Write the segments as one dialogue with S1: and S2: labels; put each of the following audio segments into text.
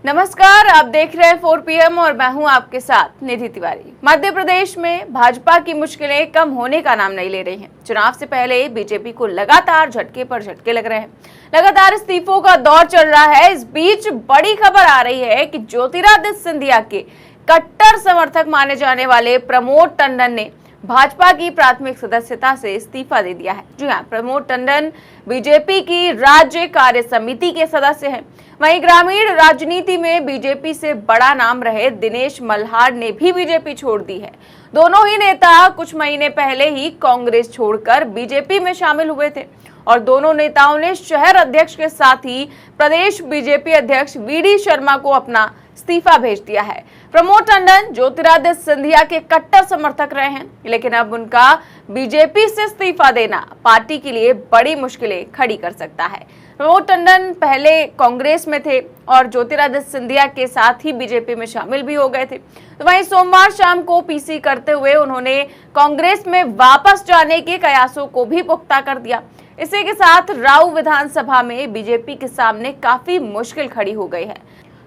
S1: नमस्कार, आप देख रहे हैं 4 PM और मैं हूं आपके साथ निधि तिवारी। मध्य प्रदेश में भाजपा की मुश्किलें कम होने का नाम नहीं ले रही हैं। चुनाव से पहले बीजेपी को लगातार झटके पर झटके लग रहे हैं। लगातार इस्तीफों का दौर चल रहा है। इस बीच बड़ी खबर आ रही है कि ज्योतिरादित्य सिंधिया के कट्टर समर्थक माने जाने वाले प्रमोद टंडन ने भाजपा की प्राथमिक सदस्यता से इस्तीफा दे दिया है। जी हां, प्रमोद टंडन बीजेपी की राज्य कार्य समिति के सदस्य हैं। वहीं ग्रामीण राजनीति में बीजेपी से बड़ा नाम रहे दिनेश मल्हार ने भी बीजेपी छोड़ दी है। दोनों ही नेता कुछ महीने पहले ही कांग्रेस छोड़कर बीजेपी में शामिल हुए थे और दोनों नेताओं ने शहर अध्यक्ष के साथ ही प्रदेश बीजेपी अध्यक्ष VD शर्मा को अपना इस्तीफा भेज दिया है। प्रमोद टंडन ज्योतिरादित्य सिंधिया के कट्टर समर्थक रहे हैं, लेकिन अब उनका बीजेपी से इस्तीफा देना पार्टी के लिए बड़ी मुश्किलें खड़ी कर सकता है। प्रमोद टंडन पहले कांग्रेस में थे और ज्योतिरादित्य सिंधिया के साथ ही बीजेपी में शामिल भी हो गए थे। तो वहीं सोमवार शाम को PC करते हुए उन्होंने कांग्रेस में वापस जाने के कयासों को भी पुख्ता कर दिया। इसी के साथ राऊ विधानसभा में बीजेपी के सामने काफी मुश्किल खड़ी हो गई है।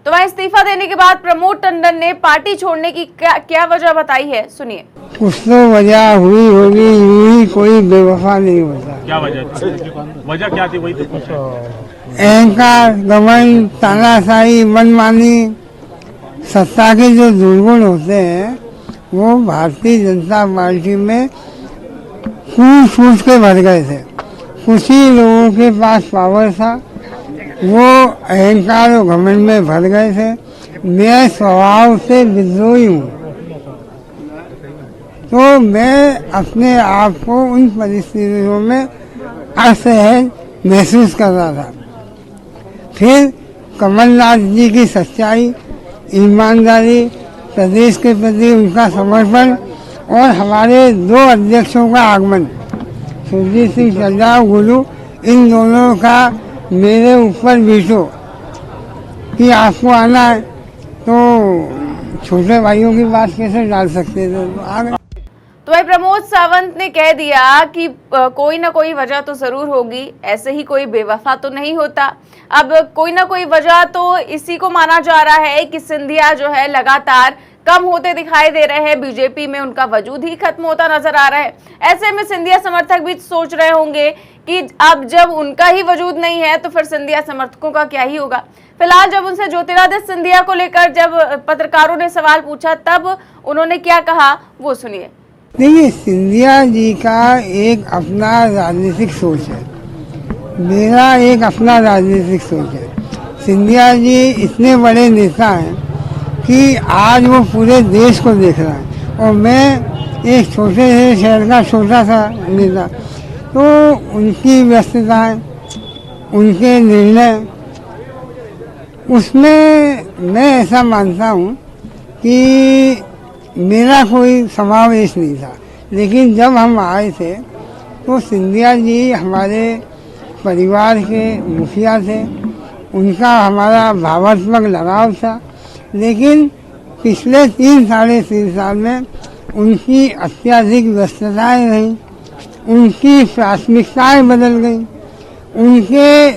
S1: तो वह इस्तीफा देने के बाद प्रमोद टंडन ने पार्टी छोड़ने की क्या वजह बताई है, सुनिए।
S2: कुछ तो वजह हुई होगी, यूं ही कोई बेवफा नहीं होता।
S3: क्या वजह क्या थी? वही तो पूछा।
S2: अहंकार, घमंड, तानाशाही, मनमानी, सत्ता के जो दुर्गुण होते हैं वो भारतीय जनता पार्टी में फूट फूट के भर गए थे। कुछ ही लोगों के पास पावर था, वो अहंकार और घमंड में भर गए थे। मैं स्वभाव से विद्रोही हूँ, तो मैं अपने आप को उन परिस्थितियों में असहज महसूस कर रहा था। फिर कमलनाथ जी की सच्चाई, ईमानदारी, प्रदेश के प्रति उनका समर्पण और हमारे 2 अध्यक्षों का आगमन, सुरजीत सिंह चड्ढा और गुरु, इन दोनों का मेरे ऊपर वीटो कि आपको आना है, तो छोटे भाइयों की बात कैसे डाल सकते थे, तो आ गए।
S1: तो वही प्रमोद सावंत ने कह दिया कि कोई ना कोई वजह तो जरूर होगी, ऐसे ही कोई बेवफा तो नहीं होता। अब कोई ना कोई वजह तो इसी को माना जा रहा है कि सिंधिया जो है लगातार कम होते दिखाई दे रहे हैं, बीजेपी में उनका वजूद ही खत्म होता नजर आ रहा है। ऐसे में सिंधिया समर्थक भी सोच रहे होंगे कि अब जब उनका ही वजूद नहीं है तो फिर सिंधिया समर्थकों का क्या ही होगा। फिलहाल जब उनसे ज्योतिरादित्य सिंधिया को लेकर जब पत्रकारों ने सवाल पूछा तब उन्होंने क्या कहा, वो सुनिए।
S2: देखिए, सिंधिया जी का एक अपना राजनीतिक सोच है, मेरा एक अपना राजनीतिक सोच है। सिंधिया जी इतने बड़े नेता हैं कि आज वो पूरे देश को देख रहा है और मैं एक छोटे से शहर का छोटा सा नेता, तो उनकी व्यस्तताएं, उनके निर्णय, उसमें मैं ऐसा मानता हूँ कि मेरा कोई समावेश नहीं था। लेकिन जब हम आए थे तो सिंधिया जी हमारे परिवार के मुखिया थे, उनका हमारा भावात्मक लगाव था। लेकिन पिछले 3-3.5 साल में उनकी अत्यधिक व्यस्तताएं रहीं, उनकी प्राथमिकताएं बदल गई, उनके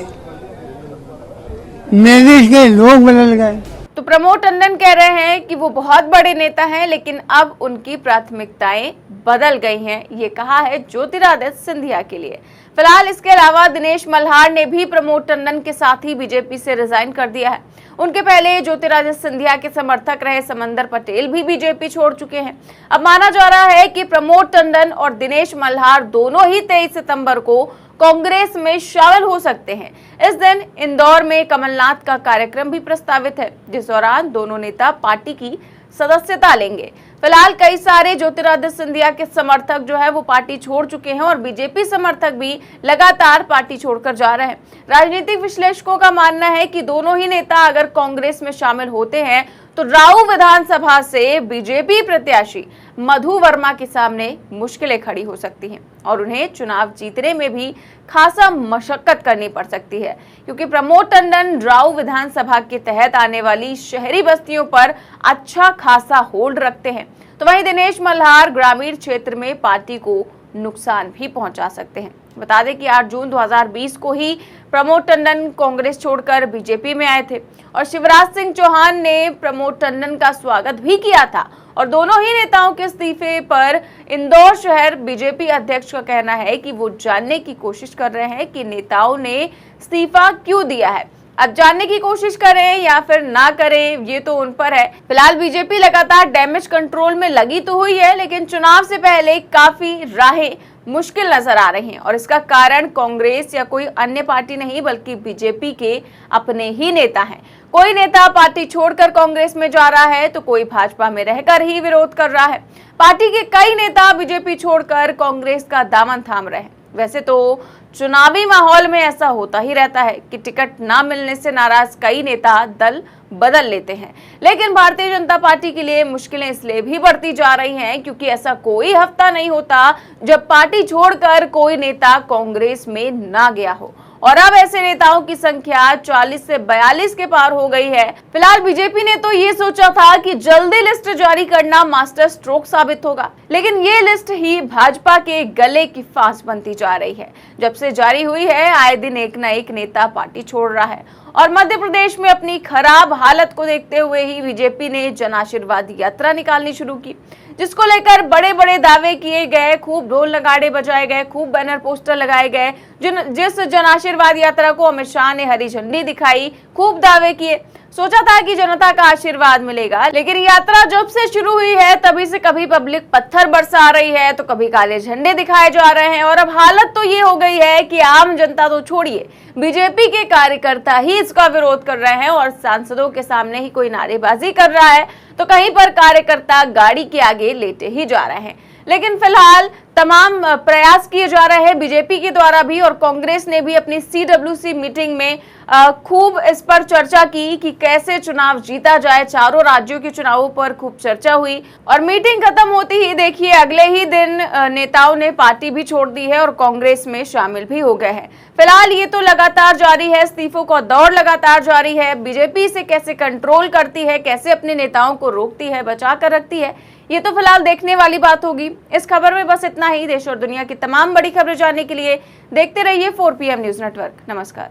S2: नेतृत्व के लोग बदल गए।
S1: तो प्रमोद टंडन कह रहे हैं कि वो बहुत बड़े नेता हैं, लेकिन अब उनकी प्राथमिकताएं बदल गई हैं। ये कहा है ज्योतिरादित्य सिंधिया के लिए। फिलहाल इसके अलावा दिनेश मल्हार ने भी प्रमोद टंडन के साथ ही बीजेपी से रिजाइन कर दिया है। उनके पहले ज्योतिरादित्य सिंधिया के समर्थक रहे समंदर पटेल भी बीजेपी छोड़ चुके हैं। अब माना जा रहा है कि प्रमोद टंडन और दिनेश मल्हार दोनों ही 23 सितंबर को कांग्रेस में शामिल हो सकते हैं। इस दिन इंदौर में कमलनाथ का कार्यक्रम भी प्रस्तावित है, जिस दौरान दोनों नेता पार्टी की सदस्यता लेंगे। फिलहाल कई सारे ज्योतिरादित्य सिंधिया के समर्थक जो है वो पार्टी छोड़ चुके हैं और बीजेपी समर्थक भी लगातार पार्टी छोड़कर जा रहे हैं। राजनीतिक विश्लेषकों का मानना है कि दोनों ही नेता अगर कांग्रेस में शामिल होते हैं तो राऊ विधानसभा से बीजेपी प्रत्याशी मधु वर्मा के सामने मुश्किलें खड़ी हो सकती हैं और उन्हें चुनाव जीतने में भी खासा मशक्कत करनी पड़ सकती है, क्योंकि प्रमोद टंडन राऊ विधानसभा के तहत आने वाली शहरी बस्तियों पर अच्छा खासा होल्ड रखते हैं। तो वहीं दिनेश मल्हार ग्रामीण क्षेत्र में पार्टी को नुकसान भी पहुंचा सकते हैं। बता दें कि 8 जून 2020 को ही प्रमोद टंडन कांग्रेस छोड़कर बीजेपी में आए थे और शिवराज सिंह चौहान ने प्रमोद टंडन का स्वागत भी किया था और दोनों ही नेताओं के इस्तीफे पर इंदौर शहर बीजेपी अध्यक्ष का कहना है कि वो जानने की कोशिश कर रहे हैं कि नेताओं ने इस्तीफा क्यों दिया है। अब जानने की कोशिश करें या फिर ना करें ये तो उन पर है। फिलहाल बीजेपी लगातार डैमेज कंट्रोल में लगी तो हुई है, लेकिन चुनाव से पहले काफी राहें मुश्किल नजर आ रही हैं और इसका कारण कांग्रेस या कोई अन्य पार्टी नहीं बल्कि बीजेपी के अपने ही नेता हैं। कोई नेता पार्टी छोड़कर कांग्रेस में जा रहा है तो कोई भाजपा में रहकर ही विरोध कर रहा है। पार्टी के कई नेता बीजेपी छोड़कर कांग्रेस का दामन थाम रहे हैं। वैसे तो चुनावी माहौल में ऐसा होता ही रहता है कि टिकट ना मिलने से नाराज कई नेता दल बदल लेते हैं, लेकिन भारतीय जनता पार्टी के लिए मुश्किलें इसलिए भी बढ़ती जा रही हैं क्योंकि ऐसा कोई हफ्ता नहीं होता जब पार्टी छोड़कर कोई नेता कांग्रेस में ना गया हो और अब ऐसे नेताओं की संख्या 40 से 42 के पार हो गई है। फिलहाल बीजेपी ने तो ये सोचा था कि जल्दी लिस्ट जारी करना मास्टर स्ट्रोक साबित होगा, लेकिन ये लिस्ट ही भाजपा के गले की फांस बनती जा रही है। जब से जारी हुई है आए दिन एक न एक नेता पार्टी छोड़ रहा है और मध्य प्रदेश में अपनी खराब हालत को देखते हुए ही बीजेपी ने जन आशीर्वाद यात्रा निकालनी शुरू की, जिसको लेकर बड़े बड़े दावे किए गए, खूब ढोल नगाड़े बजाए गए, खूब बैनर पोस्टर लगाए गए। जिस जन आशीर्वाद यात्रा को अमित शाह ने हरी झंडी दिखाई, खूब दावे किए, सोचा था कि जनता का आशीर्वाद मिलेगा, लेकिन यात्रा जब से शुरू हुई है तभी से कभी पब्लिक पत्थर बरसा रही है तो कभी काले झंडे दिखाए जा रहे हैं और अब हालत तो ये हो गई है कि आम जनता तो छोड़िए, बीजेपी के कार्यकर्ता ही इसका विरोध कर रहे हैं और सांसदों के सामने ही कोई नारेबाजी कर रहा है तो कहीं पर कार्यकर्ता गाड़ी के आगे लेटे ही जा रहे हैं। लेकिन फिलहाल तमाम प्रयास किए जा रहे हैं बीजेपी के द्वारा भी और कांग्रेस ने भी अपनी CWC मीटिंग में खूब इस पर चर्चा की कि कैसे चुनाव जीता जाए। चारों राज्यों के चुनावों पर खूब चर्चा हुई और मीटिंग खत्म होती ही देखिए अगले ही दिन नेताओं ने पार्टी भी छोड़ दी है और कांग्रेस में शामिल भी हो गए हैं। फिलहाल ये तो लगातार जारी है, इस्तीफों का दौर लगातार जारी है। बीजेपी से कैसे कंट्रोल करती है, कैसे अपने नेताओं को रोकती है, बचा कर रखती है, ये तो फिलहाल देखने वाली बात होगी। इस खबर में बस इतना ही। देश और दुनिया की तमाम बड़ी खबरें जानने के लिए देखते रहिए 4PM न्यूज नेटवर्क। नमस्कार।